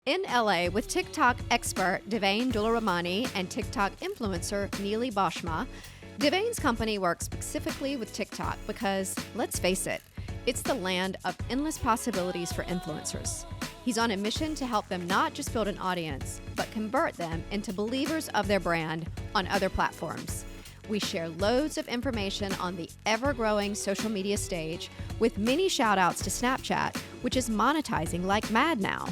In LA with TikTok expert Devain Doolaramani and TikTok influencer Nealie Boschma, Devain's company works specifically with TikTok because, let's face it, it's the land of endless possibilities for influencers. He's on a mission to help them not just build an audience, but convert them into believers of their brand on other platforms. We share loads of information on the ever-growing social media stage, with many shout-outs to Snapchat, which is monetizing like mad now.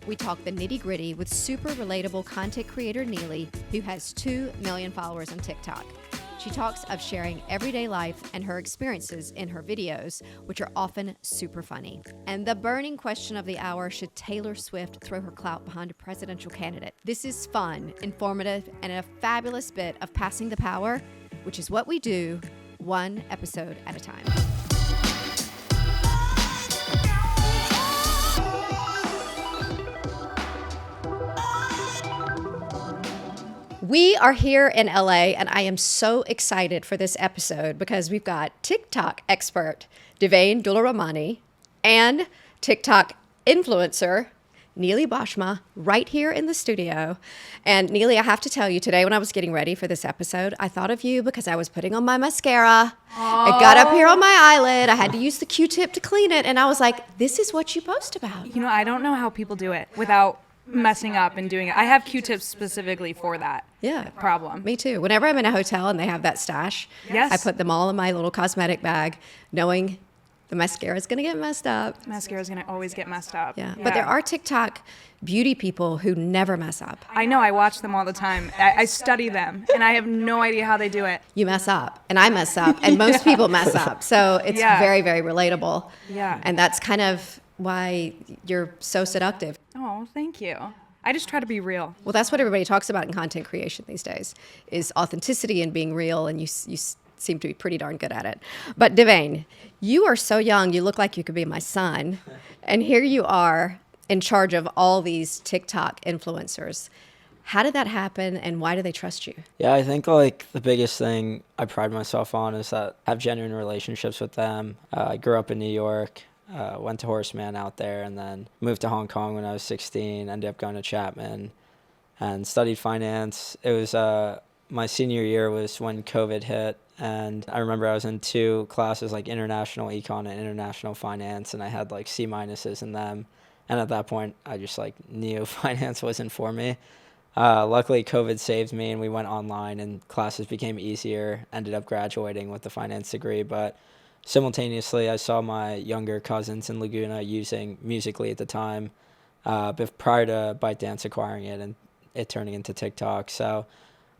We talk the nitty-gritty with super relatable content creator Nealie, who has 2 million followers on TikTok. She talks of sharing everyday life and her experiences in her videos, which are often super funny. And the burning question of the hour: should Taylor Swift throw her clout behind a presidential candidate? This is fun, informative, and a fabulous bit of passing the power, which is what we do, one episode at a time. We are here in LA, and I am so excited for this episode because we've got TikTok expert Devain Doolaramani and TikTok influencer Nealie Boschma right here in the studio. And Nealie, I have to tell you, today when I was getting ready for this episode, I thought of you because I was putting on my mascara. It got up here on my eyelid. I had to use the Q-tip to clean it, and I was like, this is what you post about. You know, I don't know how people do it without messing up and doing it. I have Q-tips specifically for that problem. Me too. Whenever I'm in a hotel and they have that stash, Yes. I put them all in my little cosmetic bag, knowing the mascara is going to get messed up. Mascara is going to always get messed up. Yeah. But there are TikTok beauty people who never mess up. I know. I watch them all the time. I study them, and I have no idea how they do it. You mess up, and I mess up, and most people mess up. So it's very, very relatable. Yeah. And that's kind of why you're so seductive. Oh, thank you. I just try to be real. Well, that's what everybody talks about in content creation these days, is authenticity and being real, and you seem to be pretty darn good at it. But Devain, you are so young, you look like you could be my son, and here you are in charge of all these TikTok influencers. How did that happen, and why do they trust you? Yeah, I think like the biggest thing I pride myself on is that I have genuine relationships with them. I grew up in New York. Went to Horseman out there, and then moved to Hong Kong when I was 16, ended up going to Chapman and studied finance. It was my senior year was when COVID hit, and I remember I was in 2 classes, like international econ and international finance, and I had like C- in them. And at that point, I just like knew finance wasn't for me. Luckily, COVID saved me, and we went online, and classes became easier. Ended up graduating with the finance degree, but simultaneously, I saw my younger cousins in Laguna using Musical.ly at the time, prior to ByteDance acquiring it and it turning into TikTok. So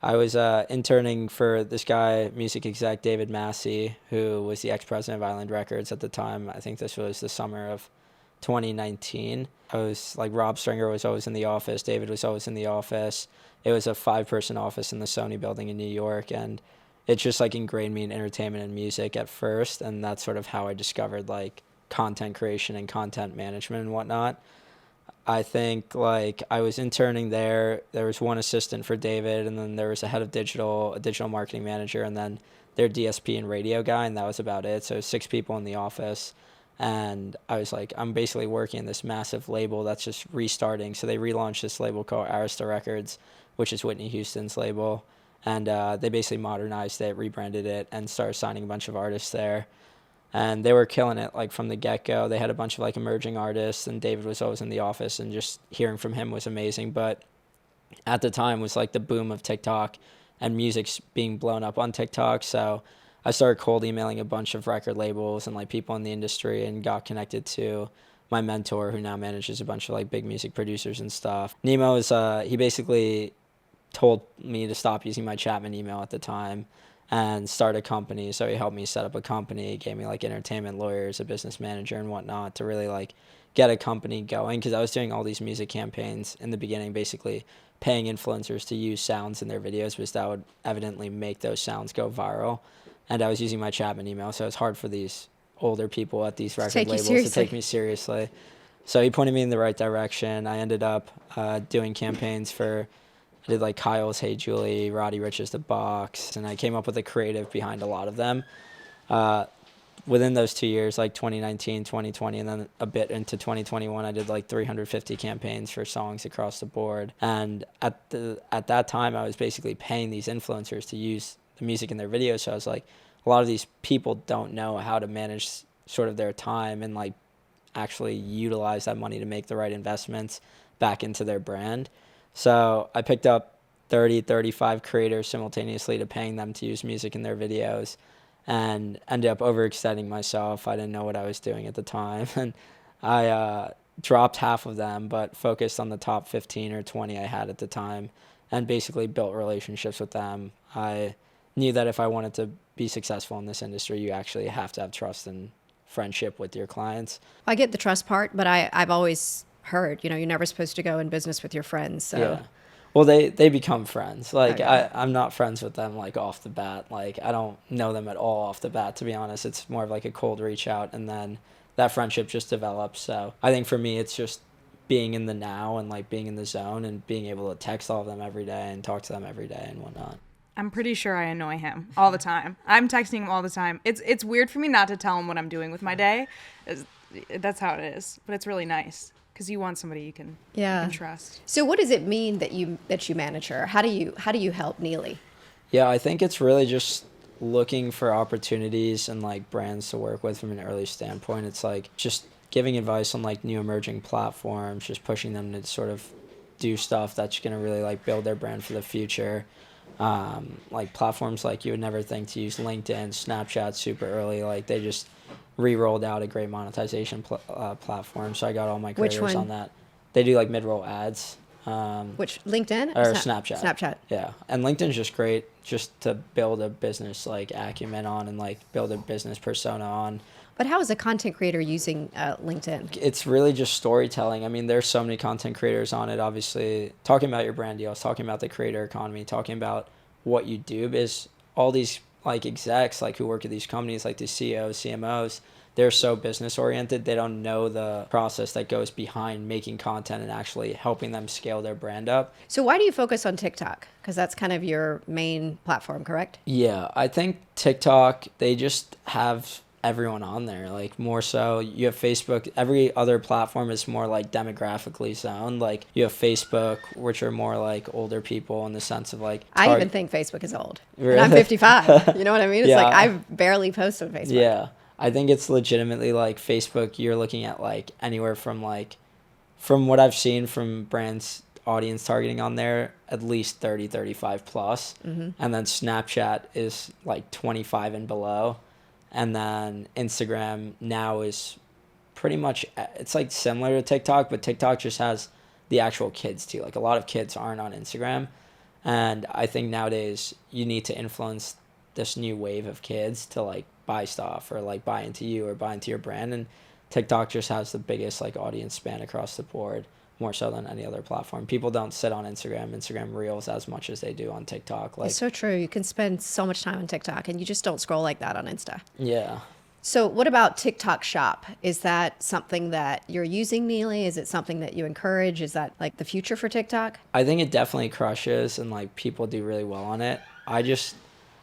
I was interning for this guy, music exec David Massey, who was the ex-president of Island Records at the time. I think this was the summer of 2019. I was like, Rob Stringer was always in the office. David was always in the office. It was a 5-person office in the Sony building in New York, and it's just like ingrained me in entertainment and music at first, and that's sort of how I discovered like content creation and content management and whatnot. I think like I was interning there. There was one assistant for David, and then there was a head of digital, a digital marketing manager, and then their DSP and radio guy, and that was about it. So 6 people in the office, and I was like, I'm basically working in this massive label that's just restarting. So they relaunched this label called Arista Records, which is Whitney Houston's label. And they basically modernized it, rebranded it, and started signing a bunch of artists there. And they were killing it, like, from the get-go. They had a bunch of, like, emerging artists, and David was always in the office, and just hearing from him was amazing. But at the time was, like, the boom of TikTok, and music's being blown up on TikTok. So I started cold emailing a bunch of record labels and, like, people in the industry, and got connected to my mentor, who now manages a bunch of, like, big music producers and stuff. Nemo is, he basically told me to stop using my Chapman email at the time and start a company. So he helped me set up a company, gave me like entertainment lawyers, a business manager and whatnot to really like get a company going, because I was doing all these music campaigns in the beginning, basically paying influencers to use sounds in their videos, because that would evidently make those sounds go viral. And I was using my Chapman email, so it's hard for these older people at these record labels to take me seriously. So he pointed me in the right direction. I ended up doing campaigns for, I did like Kyle's Hey Julie, Roddy Rich's The Box, and I came up with the creative behind a lot of them. within those 2 years, like 2019, 2020, and then a bit into 2021, I did like 350 campaigns for songs across the board. And at that time, I was basically paying these influencers to use the music in their videos. So I was like, a lot of these people don't know how to manage sort of their time and like actually utilize that money to make the right investments back into their brand. So I picked up 30, 35 creators simultaneously to paying them to use music in their videos, and ended up overextending myself. I didn't know what I was doing at the time. And I dropped half of them, but focused on the top 15 or 20 I had at the time and basically built relationships with them. I knew that if I wanted to be successful in this industry, you actually have to have trust and friendship with your clients. I get the trust part, but I've always heard, you're never supposed to go in business with your friends. So. Yeah. Well, they become friends. Like, okay. I'm not friends with them, like, off the bat. Like, I don't know them at all off the bat, to be honest. It's more of like a cold reach out, and then that friendship just develops. So I think for me, it's just being in the now and, like, being in the zone and being able to text all of them every day and talk to them every day and whatnot. I'm pretty sure I annoy him all the time. I'm texting him all the time. It's weird for me not to tell him what I'm doing with my day. That's how it is. But it's really nice. Because you want somebody you can trust. So what does it mean that you manage her? How do you help Nealie? Yeah, I think it's really just looking for opportunities and like brands to work with from an early standpoint. It's like just giving advice on like new emerging platforms, just pushing them to sort of do stuff that's going to really like build their brand for the future. Like platforms like you would never think to use LinkedIn, Snapchat super early. Like they just re-rolled out a great monetization platform, so I got all my creators on that. They do like mid-roll ads. Which, LinkedIn or Snapchat? Snapchat. Yeah, and LinkedIn's just great just to build a business like acumen on and like build a business persona on. But how is a content creator using LinkedIn? It's really just storytelling. I mean, there's so many content creators on it, obviously, talking about your brand deals, talking about the creator economy, talking about what you do, because all these like execs like who work at these companies, like the CEOs, CMOs, they're so business oriented, they don't know the process that goes behind making content and actually helping them scale their brand up. So why do you focus on TikTok? Because that's kind of your main platform, correct? Yeah, I think TikTok, they just have everyone on there. Like more so, you have Facebook. Every other platform is more like demographically zoned. Like you have Facebook, which are more like older people in the sense of like I even think Facebook is old. Really? And I'm 55. You know what I mean? It's Yeah. like I've barely posted on Facebook. Yeah, I think it's legitimately like Facebook, you're looking at like anywhere from like, from what I've seen from brands audience targeting on there, at least 30, 35 plus. Mm-hmm. And then Snapchat is like 25 and below. And then Instagram now is pretty much, it's like similar to TikTok, but TikTok just has the actual kids too. Like a lot of kids aren't on Instagram. And I think nowadays you need to influence this new wave of kids to like buy stuff or like buy into you or buy into your brand. And TikTok just has the biggest like audience span across the board, more so than any other platform. People don't sit on Instagram Reels as much as they do on TikTok. Like, it's so true. You can spend so much time on TikTok and you just don't scroll like that on Insta. Yeah. So what about TikTok Shop? Is that something that you're using, Nealie? Is it something that you encourage? Is that like the future for TikTok? I think it definitely crushes and like people do really well on it.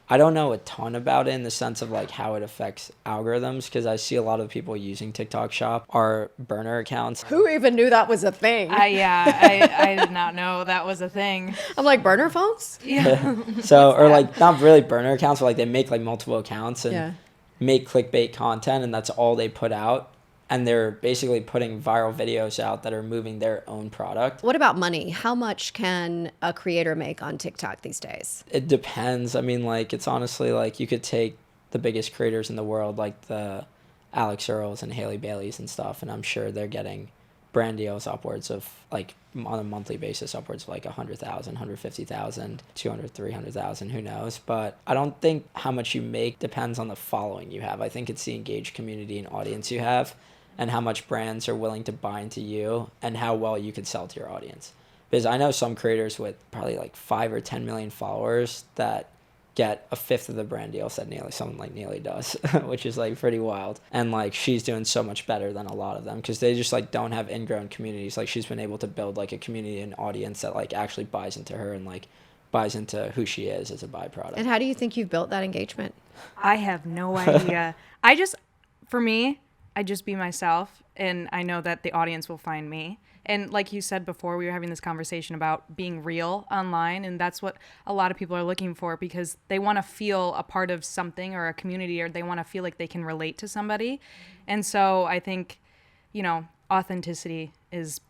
I don't know a ton about it in the sense of like how it affects algorithms, because I see a lot of people using TikTok Shop are burner accounts. Who even knew that was a thing? I did not know that was a thing. I'm like, burner phones? Yeah. So, or like not really burner accounts, but like they make like multiple accounts and Yeah. make clickbait content, and that's all they put out. And they're basically putting viral videos out that are moving their own product. What about money? How much can a creator make on TikTok these days? It depends. I mean, like, it's honestly like you could take the biggest creators in the world, like the Alex Earls and Haley Baileys and stuff, and I'm sure they're getting brand deals upwards of like on a monthly basis upwards of like 100,000, 150,000, 200, 300,000, who knows. But I don't think how much you make depends on the following you have. I think it's the engaged community and audience you have, and how much brands are willing to buy into you and how well you can sell to your audience. Because I know some creators with probably like 5 or 10 million followers that get a fifth of the brand deals that someone like Nealie does, which is like pretty wild. And like she's doing so much better than a lot of them because they just like don't have ingrown communities. Like she's been able to build like a community and audience that like actually buys into her and like buys into who she is as a byproduct. And how do you think you've built that engagement? I have no idea. for me, I just be myself, and I know that the audience will find me. And like you said before, we were having this conversation about being real online, and that's what a lot of people are looking for, because they want to feel a part of something or a community, or they want to feel like they can relate to somebody. And so I think, authenticity is,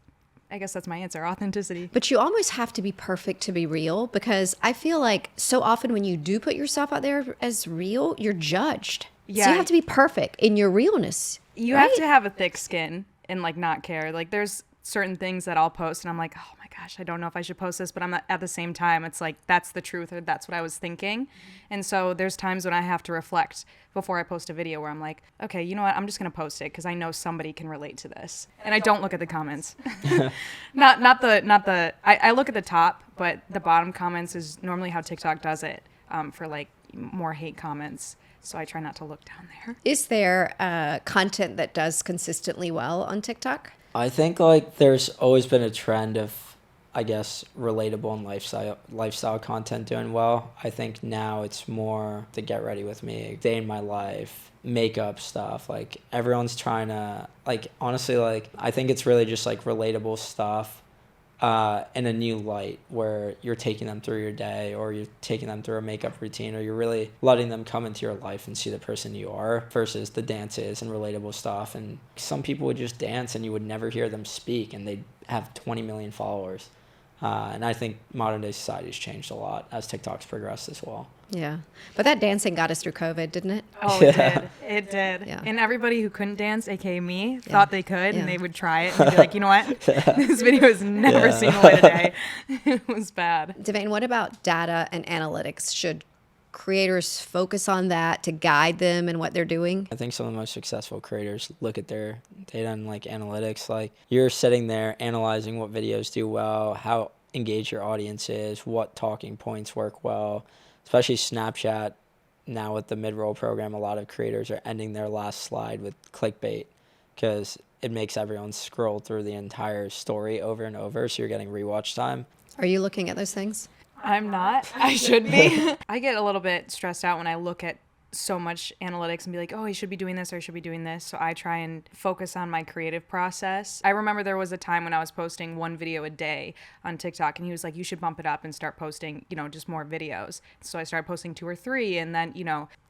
I guess that's my answer, authenticity. But you almost have to be perfect to be real, because I feel like so often when you do put yourself out there as real, you're judged. Yeah. So you have to be perfect in your realness. You have to have a thick skin and like not care. Like there's certain things that I'll post and I'm like, oh my gosh, I don't know if I should post this, but I'm not, at the same time, it's like, that's the truth, or that's what I was thinking. And so there's times when I have to reflect before I post a video where I'm like, okay, you know what? I'm just going to post it because I know somebody can relate to this. And I don't look at the comments. I look at the top, but the bottom comments is normally how TikTok does it, for like more hate comments. So I try not to look down there. Is there content that does consistently well on TikTok? I think like there's always been a trend of, I guess, relatable and lifestyle content doing well. I think now it's more the get ready with me, day in my life, makeup stuff. Like everyone's trying to, like, honestly, like I think it's really just like relatable stuff in a new light, where you're taking them through your day, or you're taking them through a makeup routine, or you're really letting them come into your life and see the person you are, versus the dances and relatable stuff. And some people would just dance and you would never hear them speak, and they'd have 20 million followers. And I think modern day society has changed a lot as TikTok's progressed as well. Yeah. But that dancing got us through COVID, didn't it? Oh, it did. It did. Yeah. And everybody who couldn't dance, aka me, thought they could, and they would try it and be like, you know what? This video is never seen the light of day. It was bad. Devain, what about data and analytics? Should creators focus on that to guide them in what they're doing? I think some of the most successful creators look at their data and like analytics. Like you're sitting there analyzing what videos do well, how engaged your audience is, what talking points work well. Especially Snapchat now with the mid-roll program, a lot of creators are ending their last slide with clickbait, because it makes everyone scroll through the entire story over and over, so you're getting rewatch time. Are you looking at those things? I'm not. I should be. I get a little bit stressed out when I look at so much analytics and be like, oh, I should be doing this or I should be doing this. So I try and focus on my creative process. I remember there was a time when I was posting one video a day on TikTok, and he was like, you should bump it up and start posting, just more videos. So I started posting 2 or 3, and then,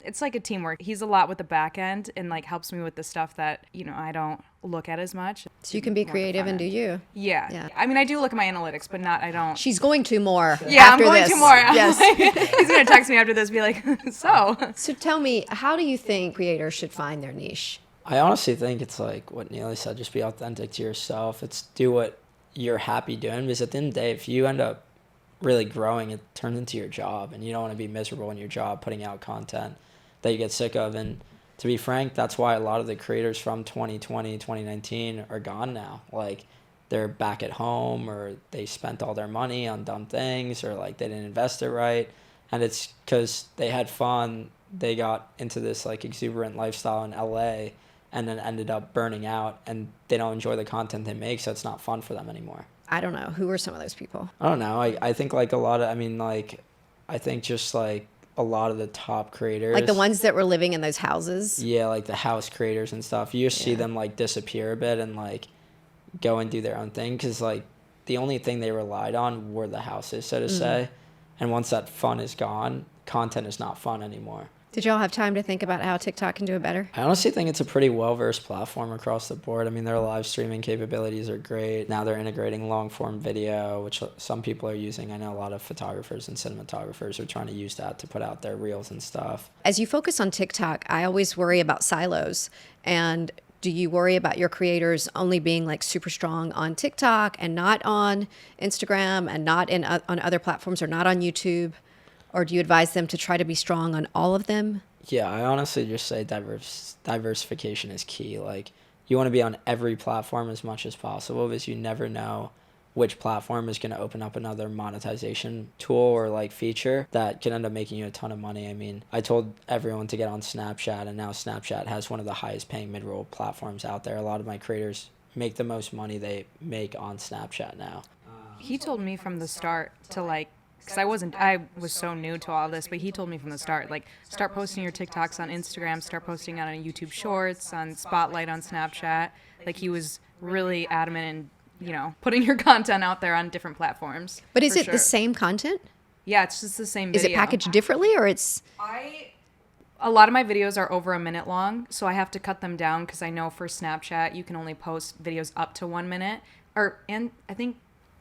it's like a teamwork. He's a lot with the back end and like helps me with the stuff that, I don't look at as much. So you can be creative and do you. Yeah. I mean, I do look at my analytics, but I don't. She's going to more. Yeah, after I'm going this. to more. Yes. He's going to text me after this, be like, so. So tell me, how do you think creators should find their niche? I honestly think it's like what Nealie said, just be authentic to yourself. It's do what you're happy doing, because at the end of the day, if you end up really growing, it turns into your job, and you don't want to be miserable in your job putting out content that you get sick of. And to be frank, that's why a lot of the creators from 2020, 2019 are gone now. Like they're back at home, or they spent all their money on dumb things, or like they didn't invest it right. And it's because they had fun. They got into this like exuberant lifestyle in LA, and then ended up burning out, and they don't enjoy the content they make, so it's not fun for them anymore. I don't know. Who are some of those people? I don't know. I think like a lot of, I think just like a lot of the top creators. Like the ones that were living in those houses? Yeah, like the house creators and stuff. You just see them like disappear a bit and like go and do their own thing, because like the only thing they relied on were the houses, so to say. And once that fun is gone, content is not fun anymore. Did y'all have time to think about how TikTok can do it better? I honestly think it's a pretty well-versed platform across the board. I mean, their live streaming capabilities are great. Now they're integrating long-form video, which some people are using. I know a lot of photographers and cinematographers are trying to use that to put out their reels and stuff. As you focus on TikTok, I always worry about silos. And do you worry about your creators only being like super strong on TikTok and not on Instagram and not on other platforms, or not on YouTube? Or do you advise them to try to be strong on all of them? Yeah, I honestly just say diversification is key. Like, you want to be on every platform as much as possible, because you never know which platform is going to open up another monetization tool or like feature that can end up making you a ton of money. I mean, I told everyone to get on Snapchat, and now Snapchat has one of the highest paying mid-roll platforms out there. A lot of my creators make the most money they make on Snapchat now. He told me from the start to like because I was so new to all of this, but he told me from the start, like, start posting your TikToks on Instagram, start posting on YouTube Shorts, on Spotlight on Snapchat. Like, he was really adamant in, putting your content out there on different platforms. But is it the same content? Yeah, it's just the same video. Is it packaged differently, or it's... A lot of my videos are over a minute long, so I have to cut them down because I know for Snapchat you can only post videos up to 1 minute. And I think...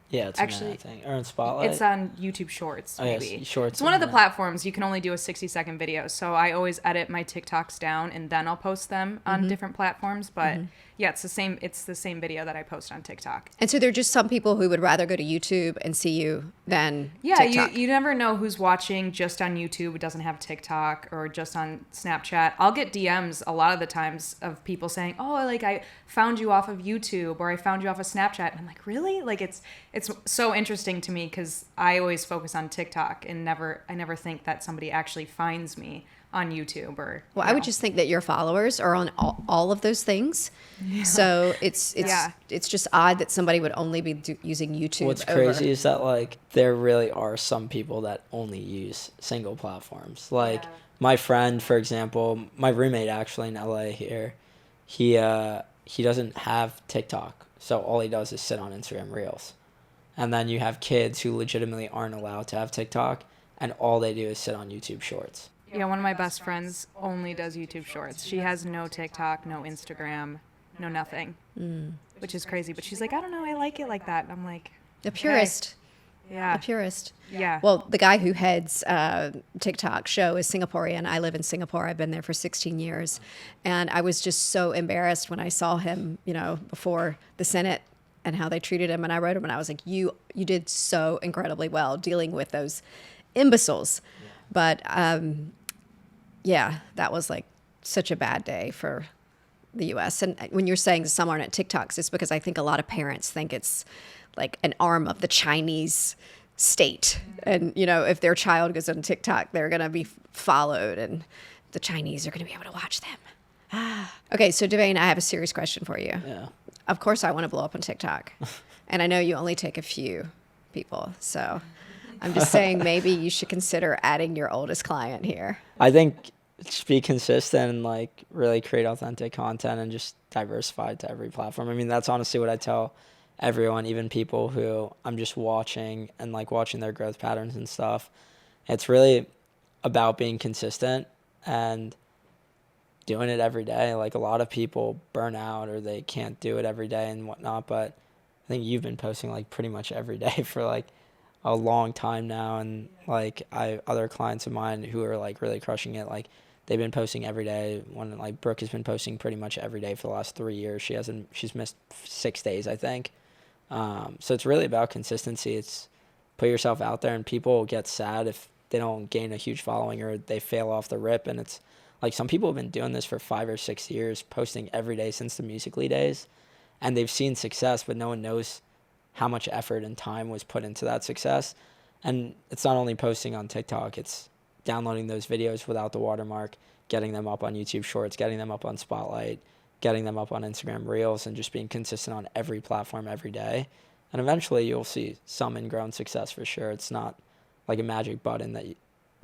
Yeah, it's actually a thing. Or in Spotlight. It's on YouTube Shorts, maybe. Yes, Shorts. It's one of the platforms you can only do a 60-second video, so I always edit my TikToks down and then I'll post them on different platforms. But yeah, it's the same video that I post on TikTok. And so there are just some people who would rather go to YouTube and see you than TikTok. you never know who's watching just on YouTube who doesn't have TikTok, or just on Snapchat. I'll get DMs a lot of the times of people saying, "Oh, like, I found you off of YouTube," or "I found you off of Snapchat." And I'm like, really? Like, it's so interesting to me because I always focus on TikTok and I never think that somebody actually finds me on YouTube or... Well, I would just think that your followers are on all of those things. Yeah. So it's just odd that somebody would only be using YouTube. What's crazy is that, like, there really are some people that only use single platforms. Like, my friend, for example, my roommate actually in LA here, he doesn't have TikTok. So all he does is sit on Instagram Reels. And then you have kids who legitimately aren't allowed to have TikTok, and all they do is sit on YouTube Shorts. Yeah, one of my best friends only does YouTube Shorts. She has no TikTok, no Instagram, no nothing, which is crazy. But she's like, I don't know, I like it like that. And I'm like... A purist. Okay. Yeah. A purist. Yeah. Well, the guy who heads TikTok show is Singaporean. I live in Singapore. I've been there for 16 years. And I was just so embarrassed when I saw him, before the Senate and how they treated him. And I wrote him and I was like, you did so incredibly well dealing with those imbeciles. Yeah. But that was like such a bad day for the U.S. And when you're saying some aren't at TikToks, it's because I think a lot of parents think it's like an arm of the Chinese state. And, if their child goes on TikTok, they're going to be followed and the Chinese are going to be able to watch them. Okay, so Devain, I have a serious question for you. Yeah. Of course I want to blow up on TikTok. And I know you only take a few people. So I'm just saying maybe you should consider adding your oldest client here. I think just be consistent and, like, really create authentic content and just diversify to every platform. I mean, that's honestly what I tell everyone, even people who I'm just watching and, like, watching their growth patterns and stuff. It's really about being consistent and doing it every day. Like, a lot of people burn out or they can't do it every day and whatnot, but I think you've been posting, like, pretty much every day for, like, a long time now. And, like, other clients of mine who are, like, really crushing it, like, they've been posting every day. One, like, Brooke has been posting pretty much every day for the last 3 years. She's missed 6 days, I think. So it's really about consistency. It's put yourself out there, and people get sad if they don't gain a huge following or they fail off the rip. And it's like, some people have been doing this for 5 or 6 years, posting every day since the Musical.ly days, and they've seen success, but no one knows how much effort and time was put into that success. And it's not only posting on TikTok, it's downloading those videos without the watermark, getting them up on YouTube Shorts, getting them up on Spotlight, getting them up on Instagram Reels, and just being consistent on every platform every day. And eventually you'll see some ingrown success for sure. It's not like a magic button that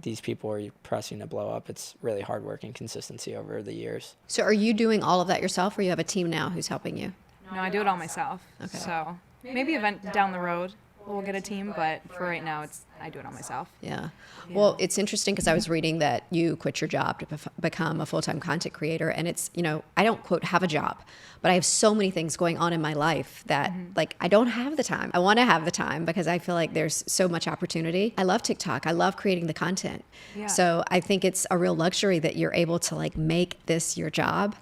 these people are pressing to blow up. It's really hard work and consistency over the years. So are you doing all of that yourself, or you have a team now who's helping you? No, I do it all myself. Okay. So maybe down the road we'll get a team, but for right now I do it all myself. Yeah. Well, it's interesting because I was reading that you quit your job to become a full-time content creator. And it's, I don't, quote, have a job, but I have so many things going on in my life that like, I don't have the time. I want to have the time because I feel like there's so much opportunity. I love TikTok. I love creating the content. Yeah. So I think it's a real luxury that you're able to, like, make this your job.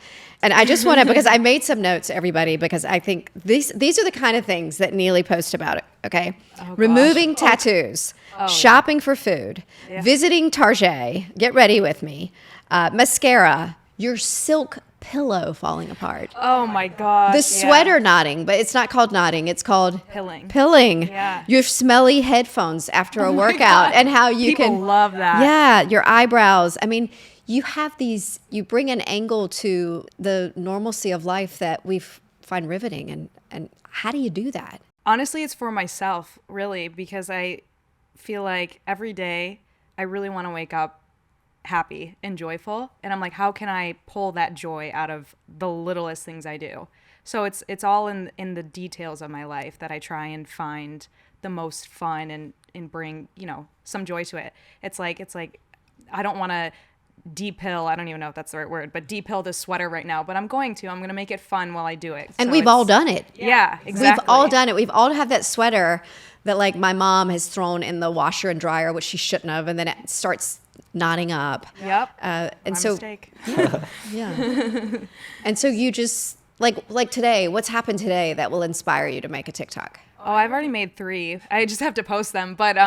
And I just want to, because I made some notes, everybody, because I think these are the kind of things that Nealie posts about it. Okay. Oh, removing tattoos, shopping for food, visiting Target, get ready with me, mascara, your silk pillow falling apart. Oh my God. The sweater knotting, but it's not called knotting. It's called pilling. Yeah. Your smelly headphones after a workout, and how you People love that. Yeah. Your eyebrows. I mean, you have you bring an angle to the normalcy of life that we find riveting. And how do you do that? Honestly, it's for myself, really, because feel like every day I really want to wake up happy and joyful. And I'm like, how can I pull that joy out of the littlest things I do? So it's all in the details of my life that I try and find the most fun and bring, some joy to it. It's like I don't want to de-pill, I don't even know if that's the right word, but de-pill this sweater right now, but I'm going to make it fun while I do it. And so we've all done it. Yeah, exactly. We've all done it. We've all had that sweater that like my mom has thrown in the washer and dryer, which she shouldn't have, and then it starts knotting up. Yep. And my so mistake. Yeah. And so you just like today, what's happened today that will inspire you to make a TikTok? Oh, I've already made 3. I just have to post them. But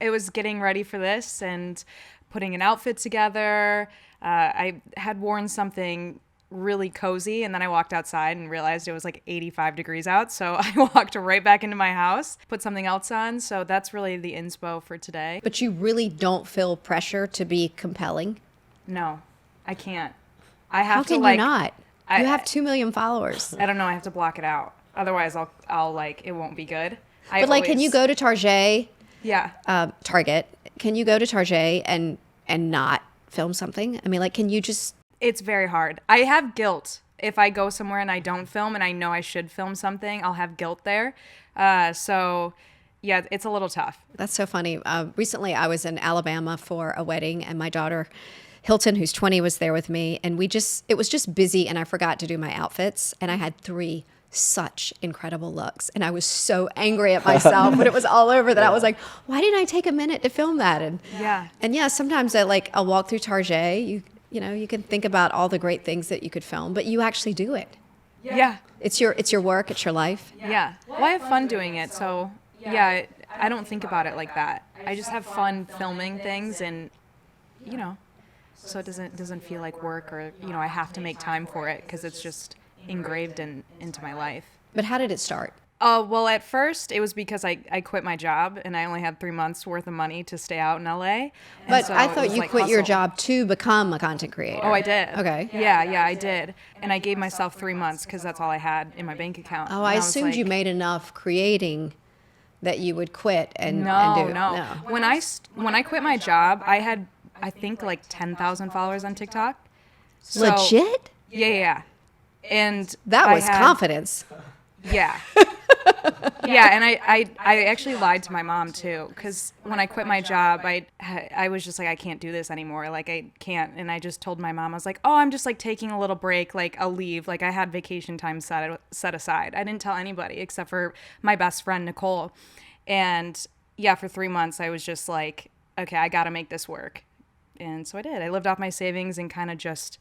it was getting ready for this and putting an outfit together. I had worn something really cozy, and then I walked outside and realized it was like 85 degrees out. So I walked right back into my house, put something else on. So that's really the inspo for today. But you really don't feel pressure to be compelling? No, I can't. I have How can to you not? You have 2 million followers. I don't know. I have to block it out. Otherwise, I'll like, it won't be good. But like, can you go to Target? Yeah. Target. Can you go to Target and not film something? I mean, like, can you just... It's very hard. I have guilt. If I go somewhere and I don't film and I know I should film something, I'll have guilt there. So, yeah, it's a little tough. That's so funny. Recently, I was in Alabama for a wedding, and my daughter, Hilton, who's 20, was there with me. And it was just busy, and I forgot to do my outfits. And I had 3 such incredible looks. And I was so angry at myself when it was all over that I was like, why didn't I take a minute to film that? And yeah, sometimes I'll walk through Target. You can think about all the great things that you could film, but you actually do it. Yeah. It's your work, it's your life. Yeah. Well, I have fun doing it. So yeah, I don't think about it like that. I just have fun filming things, and so it doesn't feel like work, or I have to make time for it because it's just engraved into my life. But how did it start? Well, at first it was because I quit my job and I only had 3 months worth of money to stay out in LA. But so I thought you quit your hustle. job to become a content creator. Oh, I did. Okay. Yeah, I did. And I gave myself 3 months because that's all I had in my bank account. Oh, I assumed you made enough creating that you would quit and do. No. When I quit my job, I had, I think, like 10,000 followers on TikTok. So, legit? Yeah. And that was confidence. Yeah. Yeah, and I actually lied to my mom too, because when I quit my job, I was just like, I can't do this anymore. Like, I can't. And I just told my mom, I was like, oh, I'm just like taking a little break. Like, I'll leave. Like, I had vacation time set aside. I didn't tell anybody except for my best friend, Nicole. And yeah, for 3 months, I was just like, okay, I got to make this work. And so I did. I lived off my savings and kind of just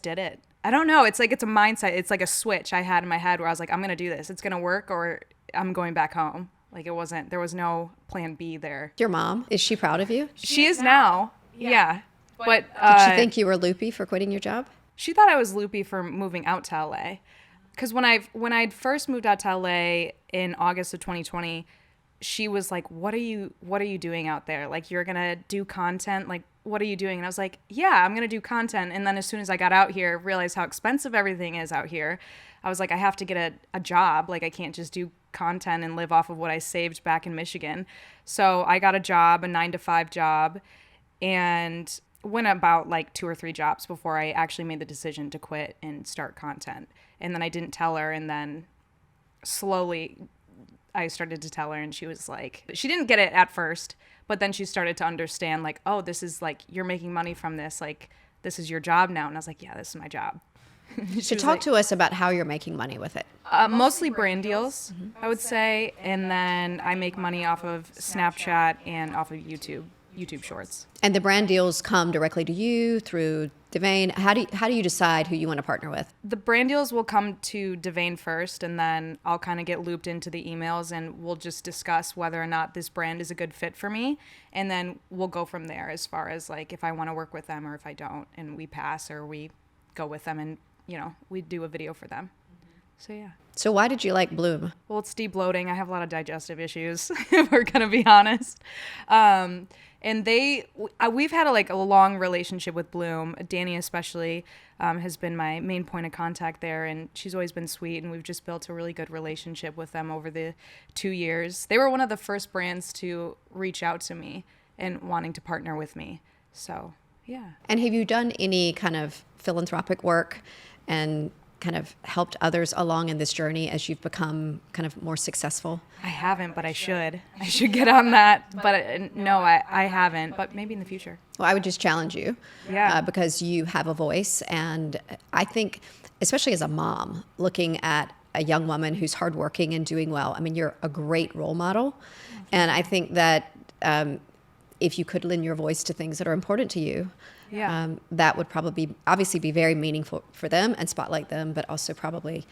did it. I don't know. It's like, it's a mindset. It's like a switch I had in my head where I was like, I'm going to do this. It's going to work, or I'm going back home. Like, there was no plan B there. Your mom, is she proud of you? She is now. Yeah. But did she think you were loopy for quitting your job? She thought I was loopy for moving out to LA. Because when I first moved out to LA in August of 2020, she was like, what are you doing out there? Like, you're going to do content? Like, what are you doing? And I was like, yeah, I'm going to do content. And then as soon as I got out here, realized how expensive everything is out here. I was like, I have to get a job. Like, I can't just do content and live off of what I saved back in Michigan. So I got a job, a 9-to-5 job, and went about like 2 or 3 jobs before I actually made the decision to quit and start content. And then I didn't tell her. And then slowly I started to tell her, and she was like, she didn't get it at first, but then she started to understand, like, oh, this is like, you're making money from this. Like, this is your job now. And I was like, yeah, this is my job. So talk to us about how you're making money with it. Mostly brand deals, I would say. And then I make money off of Snapchat and off of YouTube Shorts. And the brand deals come directly to you through Devain. How do you decide who you want to partner with? The brand deals will come to Devain first, and then I'll kind of get looped into the emails, and we'll just discuss whether or not this brand is a good fit for me. And then we'll go from there as far as like if I want to work with them or if I don't, and we pass or we go with them and, we do a video for them. So yeah. So why did you like Bloom? Well, it's de-bloating. I have a lot of digestive issues, if we're going to be honest. And we've had a long relationship with Bloom. Danny especially has been my main point of contact there, and she's always been sweet, and we've just built a really good relationship with them over the 2 years. They were one of the first brands to reach out to me and wanting to partner with me. So, yeah. And have you done any kind of philanthropic work and kind of helped others along in this journey as you've become kind of more successful? I haven't, but I should. I should get on that. But no, I haven't, but maybe in the future. Well, I would just challenge you because you have a voice. And I think, especially as a mom, looking at a young woman who's hardworking and doing well, I mean, you're a great role model. And I think that if you could lend your voice to things that are important to you, that would probably obviously be very meaningful for them and spotlight them, but also probably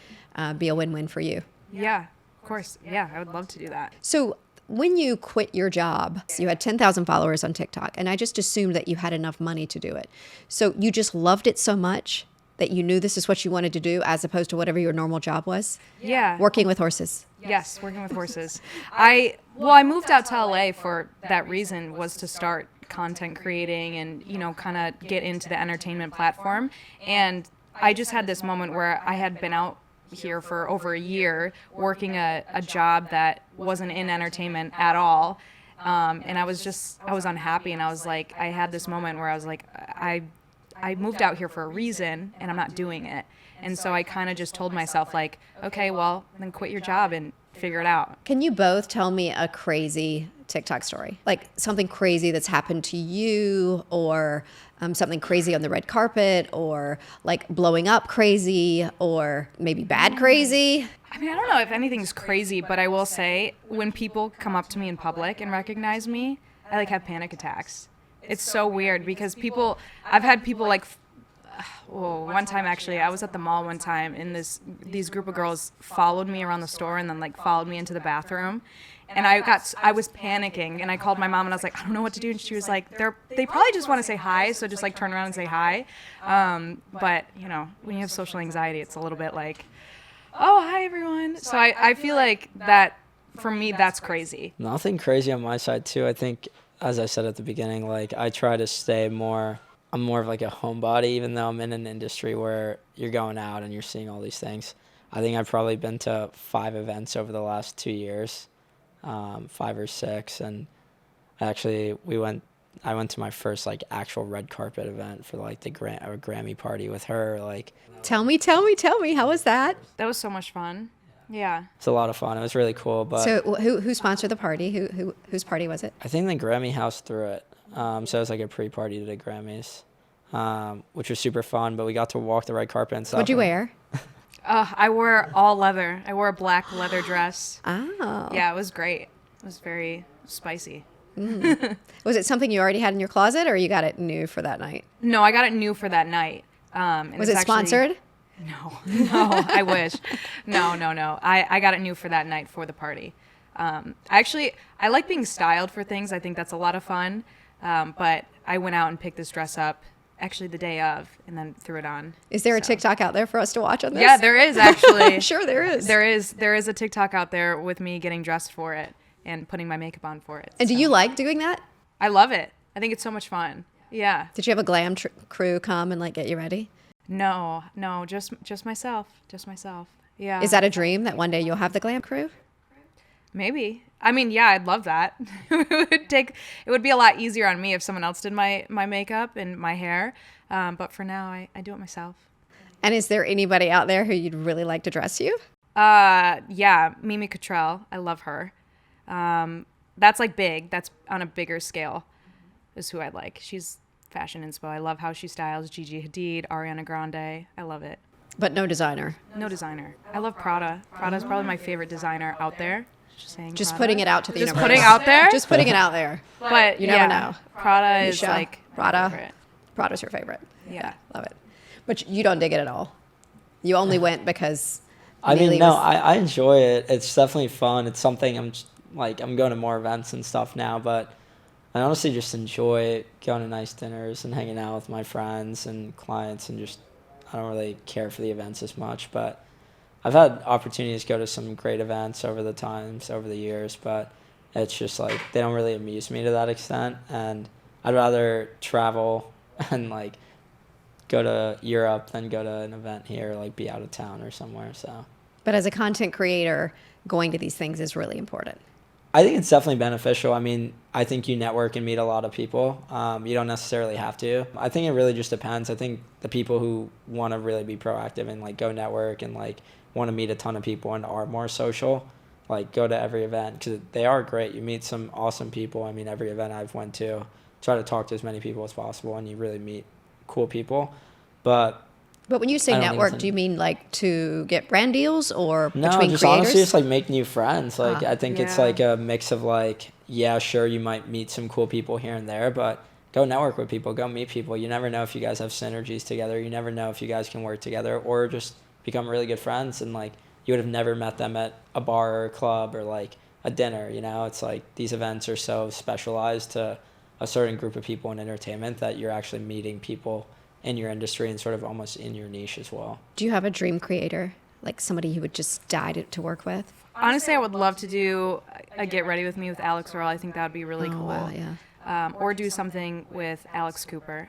be a win-win for you. Yeah, of course. Yeah, I would love to do that. So when you quit your job, you had 10,000 followers on TikTok, and I just assumed that you had enough money to do it. So you just loved it so much that you knew this is what you wanted to do as opposed to whatever your normal job was? Yeah. Working with horses. Yes, working with horses. I moved out to LA for that reason, was to start content creating and, kind of get into the entertainment platform. And I just had this moment where I had been out here for over a year working a job that wasn't in entertainment at all. And I was unhappy, and I was like, I had this moment where I was like, I moved out here for a reason and I'm not doing it. And so I kind of just told myself like, okay, well, then quit your job and figure it out. Can you both tell me a crazy TikTok story? Like something crazy that's happened to you, or something crazy on the red carpet, or like blowing up crazy, or maybe bad crazy? I mean, I don't know if anything's crazy, but I will say when people come up to me in public and recognize me, I have panic attacks. It's so weird because I've had people one time actually, I was at the mall one time and these group of girls followed me around the store and then followed me into the bathroom. And I was panicking, and I called my mom and I was like, I don't know what to do. And she was like, they probably just want to say hi. So just turn around and say hi. But when you have social anxiety, it's a little bit like, oh, hi everyone. So I feel like that for me, that's crazy. Nothing crazy on my side too. I think, as I said at the beginning, I try to stay I'm more of a homebody, even though I'm in an industry where you're going out and you're seeing all these things. I think I've probably been to 5 events over the last 2 years, 5 or 6. And actually I went to my first actual red carpet event for the Grammy party with her. Tell me, how was that? That was so much fun. Yeah. It's a lot of fun. It was really cool. But so who sponsored the party? Whose party was it? I think the Grammy House threw it. So it was a pre-party to the Grammys, which was super fun. But we got to walk the red carpet and stuff. What'd you wear? I wore all leather. I wore a black leather dress. Oh. Yeah, it was great. It was very spicy. Was it something you already had in your closet, or you got it new for that night? No, I got it new for that night. Was it sponsored? No, I wish. No. I got it new for that night for the party. I like being styled for things. I think that's a lot of fun. But I went out and picked this dress up actually the day of and then threw it on. Is there a TikTok out there for us to watch on this? Yeah, there is actually. Sure there is. There is a TikTok out there with me getting dressed for it and putting my makeup on for it. And do you like doing that? I love it. I think it's so much fun. Yeah. Did you have a glam crew come and get you ready? No, just myself. Yeah. Is that a dream that one day you'll have the glam crew? Maybe. I mean, yeah, I'd love that. It would be a lot easier on me if someone else did my makeup and my hair. But for now, I do it myself. And is there anybody out there who you'd really like to dress you? Yeah, Mimi Cottrell. I love her. That's big. That's on a bigger scale is who I like. She's fashion inspo. I love how she styles Gigi Hadid, Ariana Grande. I love it. But no designer. No designer. I love Prada. Prada's probably my favorite designer out there. Just putting it out to the universe. Just putting out there? Just putting it out there. But you never know. Prada is Prada. Prada's your favorite. Yeah. Love it. But you don't dig it at all. You only went because I enjoy it. It's definitely fun. It's something I'm going to more events and stuff now, but I honestly just enjoy going to nice dinners and hanging out with my friends and clients, and I don't really care for the events as much, but I've had opportunities to go to some great events over the years, but it's just like they don't really amuse me to that extent. And I'd rather travel and like go to Europe than go to an event here, like be out of town or somewhere. So, but as a content creator, going to these things is really important. I think it's definitely beneficial. I mean, I think you network and meet a lot of people. You don't necessarily have to. I think it really just depends. I think the people who want to really be proactive and like go network and like want to meet a ton of people and are more social, like go to every event because they are great. You meet some awesome people. I mean, every event I've went to, try to talk to as many people as possible, and you really meet cool people. But when you say network, do you mean like to get brand deals or no, between just creators? honestly just like make new friends. Like I think it's like a mix of like, yeah, sure, you might meet some cool people here and there, but go network with people, go meet people. You never know if you guys have synergies together. You never know if you guys can work together or just become really good friends, and like you would have never met them at a bar or a club or like a dinner. You know, it's like these events are so specialized to a certain group of people in entertainment that you're actually meeting people in your industry and sort of almost in your niche as well. Do you have a dream creator, like somebody you would just die to work with? Honestly, I would love to do a Get Ready With Me with Alex Earl. I think that would be really cool. Wow, yeah. Or do something with Alex Cooper.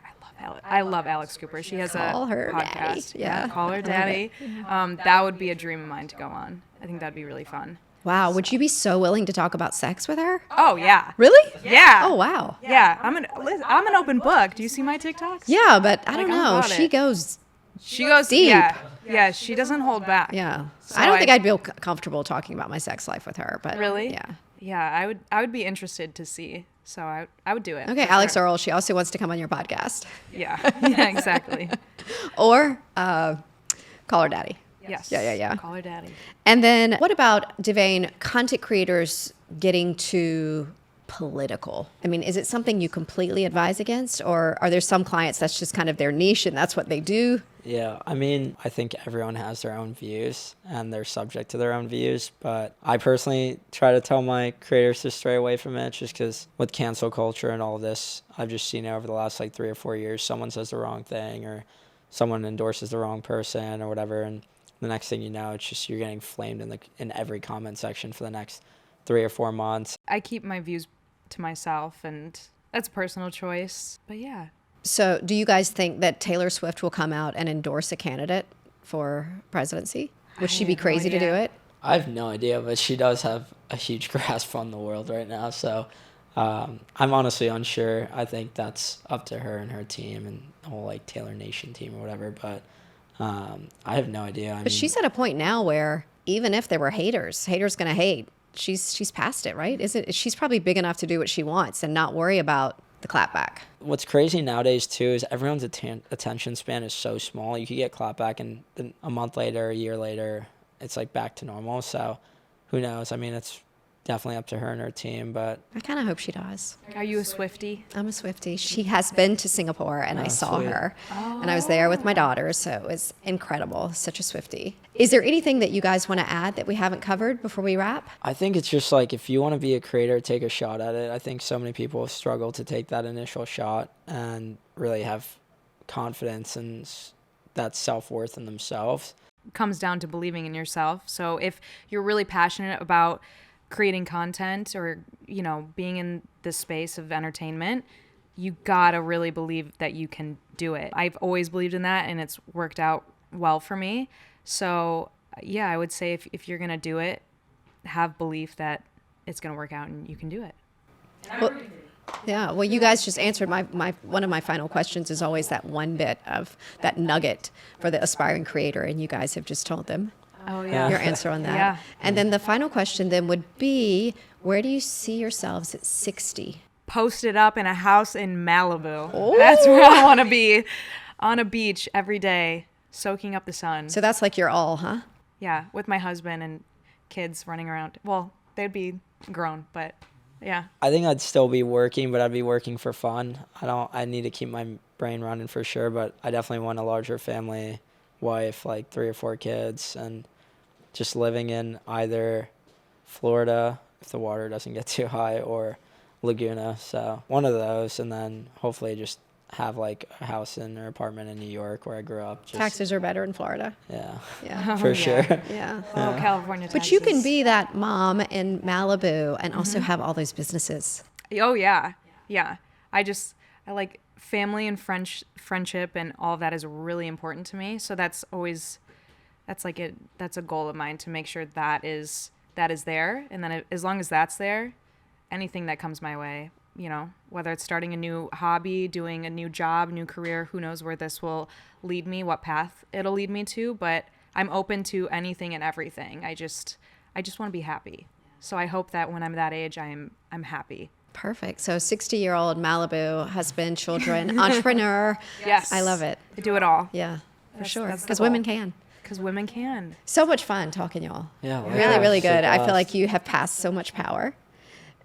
I love Alex Cooper. She has Call her podcast. daddy. Yeah. Call her daddy. That would be a dream of mine to go on. I think that'd be really fun. Wow, would you be so willing to talk about sex with her? Oh yeah. Really? Yeah. Oh wow. Yeah, I'm an open book. Do you see my TikToks? Yeah, but I don't I'm know. about She it. goes deep. deep. Yeah, she doesn't hold back. Yeah. So I don't think I'd feel comfortable talking about my sex life with her, but Really? yeah. Yeah, I would be interested to see. So I would do it. Okay, for Alex sure. Earl, she also wants to come on your podcast. Yeah. Yeah, exactly. Or call her daddy. Yes. Yeah. Call her daddy. And then what about, Devain, content creators getting too political? I mean, is it something you completely advise against, or are there some clients that's just kind of their niche and that's what they do? Yeah, I mean, I think everyone has their own views and they're subject to their own views, but I personally try to tell my creators to stray away from it just because with cancel culture and all of this, I've just seen it over the last like 3 or 4 years. Someone says the wrong thing or someone endorses the wrong person or whatever, and the next thing you know, it's just you're getting flamed in every comment section for the next 3 or 4 months. I keep my views to myself, and that's a personal choice. But yeah. So do you guys think that Taylor Swift will come out and endorse a candidate for presidency? Would she be crazy to do it? I have no idea, but she does have a huge grasp on the world right now. So I'm honestly unsure. I think that's up to her and her team and the whole like Taylor Nation team or whatever. But I have no idea. I mean, she's at a point now where even if there were haters going to hate. She's past it, right? She's probably big enough to do what she wants and not worry about the clapback. What's crazy nowadays too is everyone's attention span is so small. You could get clapback and then a month later, a year later, it's like back to normal. So who knows? I mean, it's definitely up to her and her team, but I kind of hope she does. Are you a Swiftie? I'm a Swiftie. She has been to Singapore and I saw sweet. her and I was there with my daughters. So it was incredible. Such a Swiftie. Is there anything that you guys want to add that we haven't covered before we wrap? I think it's just like if you want to be a creator, take a shot at it. I think so many people struggle to take that initial shot and really have confidence and that self-worth in themselves. It comes down to believing in yourself. So if you're really passionate about creating content or, you know, being in the space of entertainment, you gotta really believe that you can do it. I've always believed in that and it's worked out well for me. So yeah, I would say if you're gonna do it, have belief that it's gonna work out and you can do it. Well, yeah, well, you guys just answered my one of my final questions is always that one bit of that nugget for the aspiring creator, and you guys have just told them. Oh yeah. Your answer on that. Yeah. And then the final question then would be, where do you see yourselves at 60? Posted up in a house in Malibu. Oh. That's where I want to be, on a beach every day, soaking up the sun. So that's like your all, huh? Yeah, with my husband and kids running around. Well, they'd be grown, but yeah. I think I'd still be working, but I'd be working for fun. I need to keep my brain running for sure, but I definitely want a larger family, wife, like 3 or 4 kids, and just living in either Florida, if the water doesn't get too high, or Laguna. So one of those, and then hopefully just have like a house or apartment in New York where I grew up. Taxes are better in Florida. Yeah, for sure. Yeah. Oh, California taxes. But you can be that mom in Malibu and also have all those businesses. Oh, yeah. Yeah. I like family and friendship, and all of that is really important to me. So that's a goal of mine, to make sure that is there. And then as long as that's there, anything that comes my way, whether it's starting a new hobby, doing a new job, new career, who knows where this will lead me, what path it'll lead me to, but I'm open to anything and everything. I just want to be happy. So I hope that when I'm that age, I'm happy. Perfect. So 60-year-old Malibu, husband, children, entrepreneur. Yes. I love it. I do it all. Yeah, for sure. That's Because women can. Because women can. So much fun talking, y'all. Yeah. Really, really good. I feel like you have passed so much power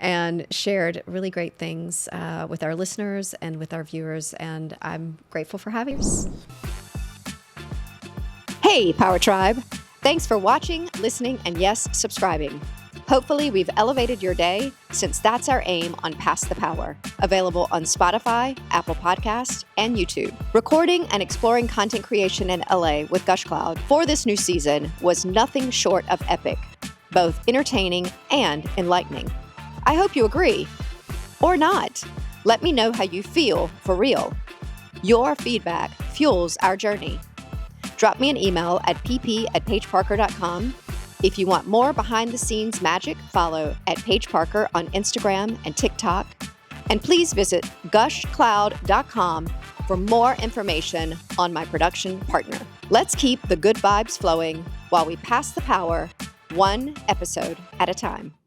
and shared really great things with our listeners and with our viewers. And I'm grateful for having you. Hey, Power Tribe. Thanks for watching, listening, and yes, subscribing. Hopefully, we've elevated your day, since that's our aim on Pass the Power. Available on Spotify, Apple Podcasts, and YouTube. Recording and exploring content creation in LA with Gush Cloud for this new season was nothing short of epic, both entertaining and enlightening. I hope you agree. Or not. Let me know how you feel for real. Your feedback fuels our journey. Drop me an email at pp@paigeparker.com. If you want more behind-the-scenes magic, follow @Paige Parker on Instagram and TikTok. And please visit gushcloud.com for more information on my production partner. Let's keep the good vibes flowing while we pass the power, one episode at a time.